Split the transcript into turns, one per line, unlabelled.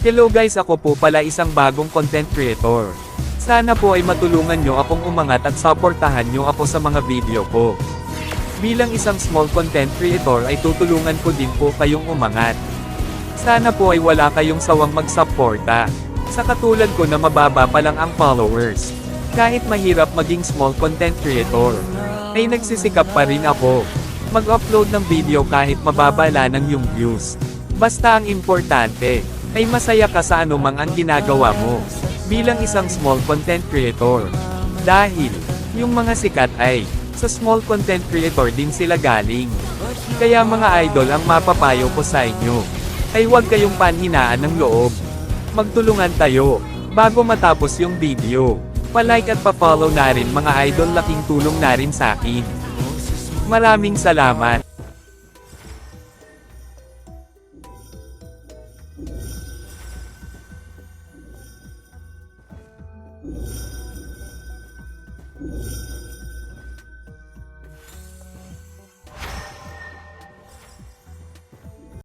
Hello guys, ako po pala isang bagong content creator. Sana po ay matulungan nyo akong umangat at supportahan nyo ako sa mga video ko. Bilang isang small content creator ay tutulungan ko din po kayong umangat. Sana po ay wala kayong sawang magsuporta. Sa katulad ko na mababa pa lang ang followers. Kahit mahirap maging small content creator, ay nagsisikap pa rin ako. Mag-upload ng video kahit mababa lang yung views. Basta ang importante, ay masaya ka sa anumang ang ginagawa mo, bilang isang small content creator. Dahil, yung mga sikat ay, sa small content creator din sila galing. Kaya mga idol, ang mapapayo ko sa inyo, ay huwag kayong panhinaan ng loob. Magtulungan tayo, bago matapos yung video. Pa-like at pa-follow na rin mga idol, laking tulong na rin sa akin. Maraming salamat.